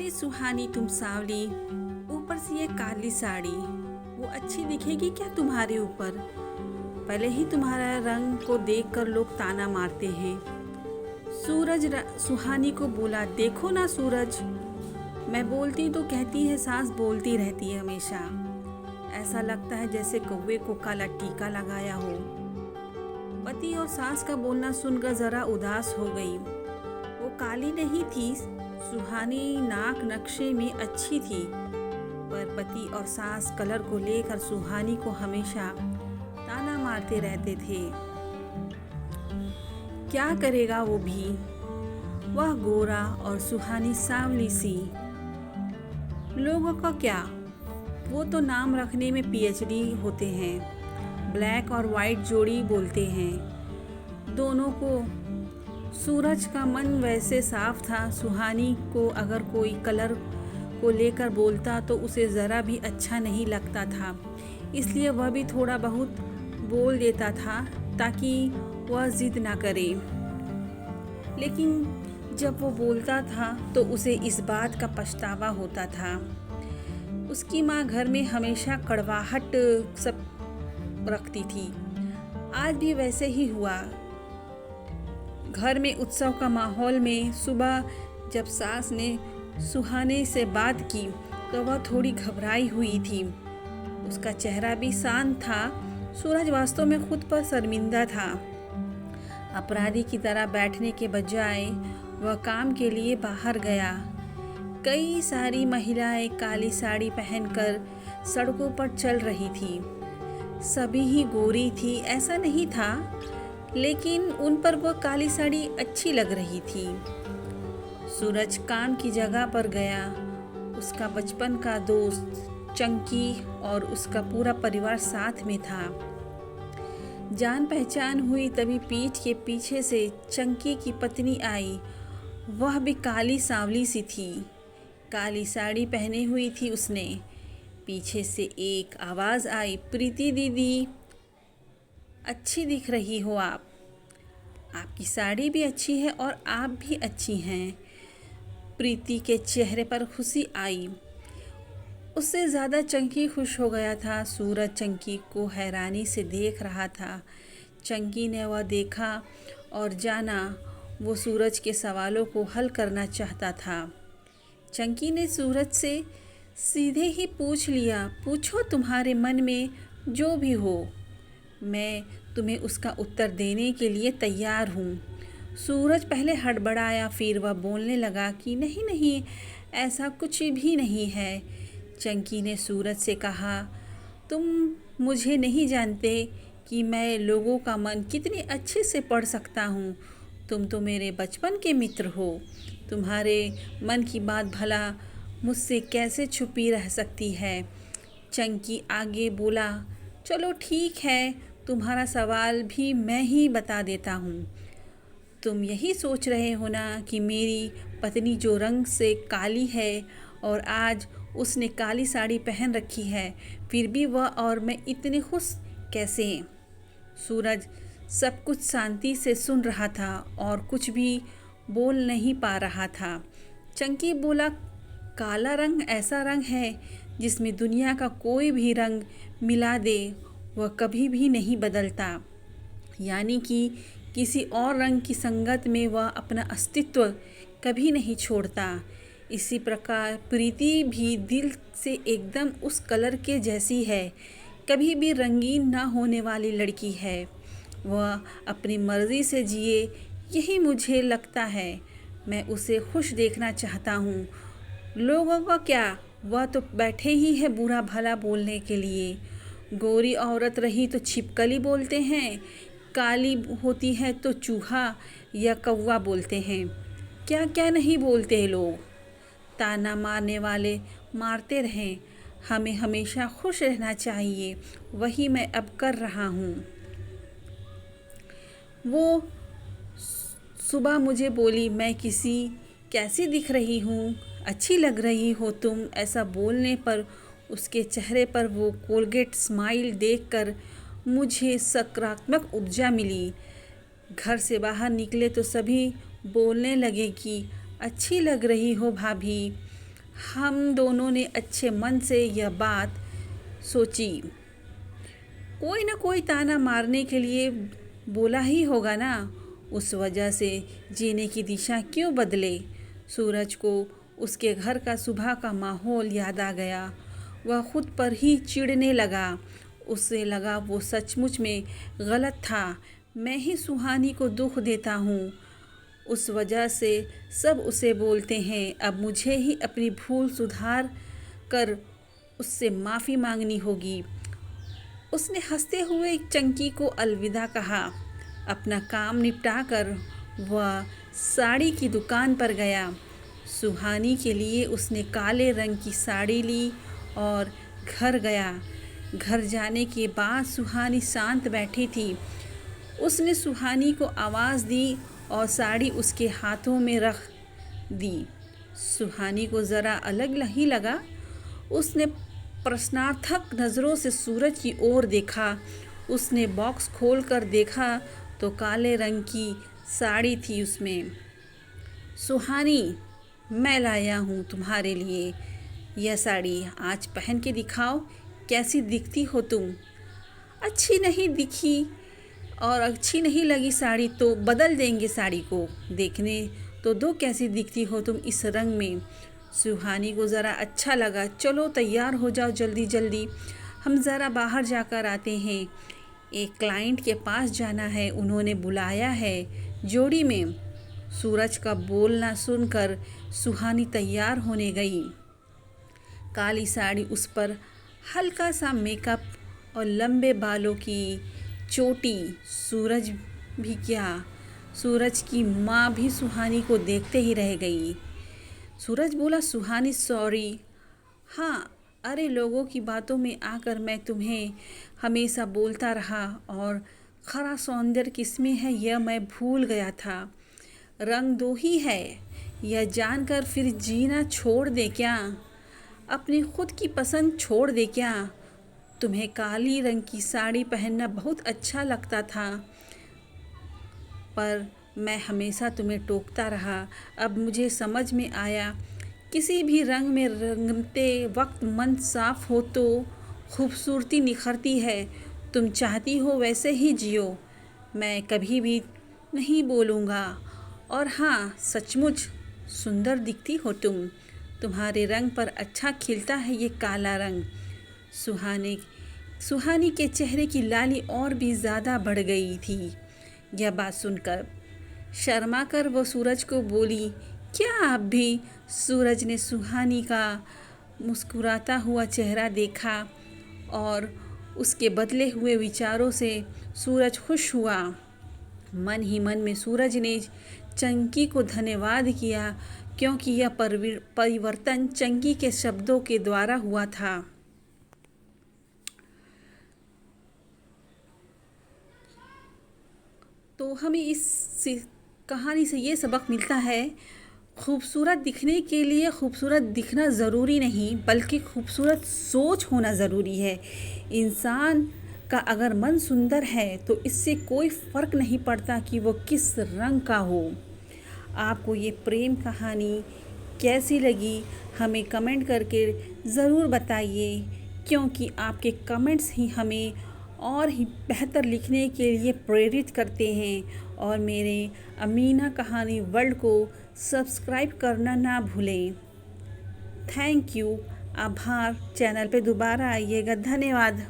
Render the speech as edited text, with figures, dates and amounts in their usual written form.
अरे सुहानी तुम सावली, ऊपर से ये काली साड़ी, वो अच्छी दिखेगी क्या तुम्हारे ऊपर? पहले ही तुम्हारा रंग को देखकर लोग ताना मारते हैं। सुहानी को बोला, देखो ना सूरज, मैं बोलती तो कहती है सास बोलती रहती है हमेशा। ऐसा लगता है जैसे कौवे को काला टीका लगाया हो। पति और सास का बोलना सुनकर जरा उदास हो गई। वो काली नहीं थी, सुहानी नाक नक्शे में अच्छी थी, पर पति और सास कलर को लेकर सुहानी को हमेशा ताना मारते रहते थे। क्या करेगा वो भी, वह गोरा और सुहानी सांवली सी। लोगों का क्या, वो तो नाम रखने में पीएचडी होते हैं। ब्लैक और वाइट जोड़ी बोलते हैं दोनों को। सूरज का मन वैसे साफ था, सुहानी को अगर कोई कलर को लेकर बोलता तो उसे ज़रा भी अच्छा नहीं लगता था, इसलिए वह भी थोड़ा बहुत बोल देता था ताकि वह जिद ना करे। लेकिन जब वो बोलता था तो उसे इस बात का पछतावा होता था। उसकी माँ घर में हमेशा कड़वाहट सब रखती थी। आज भी वैसे ही हुआ। घर में उत्सव का माहौल में सुबह जब सास ने सुहाने से बात की तो वह थोड़ी घबराई हुई थी। उसका चेहरा भी शांत था। सूरज वास्तव में खुद पर शर्मिंदा था। अपराधी की तरह बैठने के बजाय वह काम के लिए बाहर गया। कई सारी महिलाएं काली साड़ी पहनकर सड़कों पर चल रही थी। सभी ही गोरी थी ऐसा नहीं था, लेकिन उन पर वह काली साड़ी अच्छी लग रही थी। सूरज काम की जगह पर गया। उसका बचपन का दोस्त चंकी और उसका पूरा परिवार साथ में था। जान पहचान हुई तभी पीठ के पीछे से चंकी की पत्नी आई। वह भी काली सांवली सी थी। काली साड़ी पहनी हुई थी उसने। पीछे से एक आवाज़ आई, प्रीति दीदी, अच्छी दिख रही हो आप। आपकी साड़ी भी अच्छी है और आप भी अच्छी हैं। प्रीति के चेहरे पर खुशी आई। उससे ज़्यादा चंकी खुश हो गया था। सूरज चंकी को हैरानी से देख रहा था। चंकी ने वह देखा और जाना वो सूरज के सवालों को हल करना चाहता था। चंकी ने सूरज से सीधे ही पूछ लिया, पूछो तुम्हारे मन में जो भी हो, मैं तुम्हें उसका उत्तर देने के लिए तैयार हूँ। सूरज पहले हड़बड़ाया, फिर वह बोलने लगा कि नहीं नहीं, ऐसा कुछ भी नहीं है। चंकी ने सूरज से कहा, तुम मुझे नहीं जानते कि मैं लोगों का मन कितने अच्छे से पढ़ सकता हूँ। तुम तो मेरे बचपन के मित्र हो। तुम्हारे मन की बात भला मुझसे कैसे छुपी रह सकती है। चंकी आगे बोला, चलो ठीक है, तुम्हारा सवाल भी मैं ही बता देता हूँ। तुम यही सोच रहे हो ना कि मेरी पत्नी जो रंग से काली है और आज उसने काली साड़ी पहन रखी है, फिर भी वह और मैं इतने खुश कैसे हैं? सूरज सब कुछ शांति से सुन रहा था और कुछ भी बोल नहीं पा रहा था। चंकी बोला, काला रंग ऐसा रंग है जिसमें दुनिया का कोई भी रंग मिला दे वह कभी भी नहीं बदलता, यानी कि किसी और रंग की संगत में वह अपना अस्तित्व कभी नहीं छोड़ता। इसी प्रकार प्रीति भी दिल से एकदम उस कलर के जैसी है, कभी भी रंगीन ना होने वाली लड़की है। वह अपनी मर्ज़ी से जिए, यही मुझे लगता है। मैं उसे खुश देखना चाहता हूँ। लोगों का क्या, वह तो बैठे ही है बुरा भला बोलने के लिए। गोरी औरत रही तो छिपकली बोलते हैं, काली होती है तो चूहा या कौवा बोलते हैं। क्या क्या नहीं बोलते हैं लोग। ताना मारने वाले मारते रहें, हमें हमेशा खुश रहना चाहिए। वही मैं अब कर रहा हूँ। वो सुबह मुझे बोली, मैं कैसी दिख रही हूँ, अच्छी लग रही हो तुम। ऐसा बोलने पर उसके चेहरे पर वो कोलगेट स्माइल देखकर मुझे सकारात्मक ऊर्जा मिली। घर से बाहर निकले तो सभी बोलने लगे कि अच्छी लग रही हो भाभी, हम दोनों ने अच्छे मन से यह बात सोची। कोई ना कोई ताना मारने के लिए बोला ही होगा ना, उस वजह से जीने की दिशा क्यों बदले। सूरज को उसके घर का सुबह का माहौल याद आ गया। वह खुद पर ही चिढ़ने लगा। उसे लगा वो सचमुच में गलत था। मैं ही सुहानी को दुख देता हूँ, उस वजह से सब उसे बोलते हैं। अब मुझे ही अपनी भूल सुधार कर उससे माफ़ी मांगनी होगी। उसने हंसते हुए चंकी को अलविदा कहा। अपना काम निपटाकर वह साड़ी की दुकान पर गया। सुहानी के लिए उसने काले रंग की साड़ी ली और घर गया। घर जाने के बाद सुहानी शांत बैठी थी। उसने सुहानी को आवाज़ दी और साड़ी उसके हाथों में रख दी। सुहानी को ज़रा अलग ही लगा। उसने प्रश्नार्थक नज़रों से सूरज की ओर देखा। उसने बॉक्स खोलकर देखा तो काले रंग की साड़ी थी उसमें। सुहानी, मैं लाया हूँ तुम्हारे लिए यह साड़ी, आज पहन के दिखाओ कैसी दिखती हो तुम। अच्छी नहीं दिखी और अच्छी नहीं लगी साड़ी तो बदल देंगे साड़ी को, देखने तो दो कैसी दिखती हो तुम इस रंग में। सुहानी को ज़रा अच्छा लगा। चलो तैयार हो जाओ जल्दी जल्दी, हम ज़रा बाहर जाकर आते हैं। एक क्लाइंट के पास जाना है, उन्होंने बुलाया है जोड़ी में। सूरज का बोलना सुनकर सुहानी तैयार होने गई। काली साड़ी उस पर, हल्का सा मेकअप और लंबे बालों की चोटी। सूरज भी क्या, सूरज की माँ भी सुहानी को देखते ही रह गई। सूरज बोला, सुहानी सॉरी। हाँ, अरे लोगों की बातों में आकर मैं तुम्हें हमेशा बोलता रहा और खरा सौंदर्य किसमें है यह मैं भूल गया था। रंग दो ही है, यह जानकर फिर जीना छोड़ दे क्या, अपनी खुद की पसंद छोड़ दे क्या। तुम्हें काली रंग की साड़ी पहनना बहुत अच्छा लगता था, पर मैं हमेशा तुम्हें टोकता रहा। अब मुझे समझ में आया, किसी भी रंग में रंगते वक्त मन साफ हो तो खूबसूरती निखरती है। तुम चाहती हो वैसे ही जियो, मैं कभी भी नहीं बोलूँगा। और हाँ, सचमुच सुंदर दिखती हो तुम, तुम्हारे रंग पर अच्छा खिलता है ये काला रंग। सुहानी के चेहरे की लाली और भी ज़्यादा बढ़ गई थी। यह बात सुनकर शर्मा कर वो सूरज को बोली, क्या आप भी। सूरज ने सुहानी का मुस्कुराता हुआ चेहरा देखा और उसके बदले हुए विचारों से सूरज खुश हुआ। मन ही मन में सूरज ने चंकी को धन्यवाद किया, क्योंकि यह परिवर्तन चंकी के शब्दों के द्वारा हुआ था। तो हमें इस कहानी से ये सबक मिलता है, खूबसूरत दिखने के लिए खूबसूरत दिखना ज़रूरी नहीं, बल्कि खूबसूरत सोच होना ज़रूरी है। इंसान का अगर मन सुंदर है तो इससे कोई फ़र्क नहीं पड़ता कि वो किस रंग का हो। आपको ये प्रेम कहानी कैसी लगी हमें कमेंट करके ज़रूर बताइए, क्योंकि आपके कमेंट्स ही हमें और ही बेहतर लिखने के लिए प्रेरित करते हैं। और मेरे अमीना कहानी वर्ल्ड को सब्सक्राइब करना ना भूलें। थैंक यू, आभार। चैनल पे दोबारा आइएगा। धन्यवाद।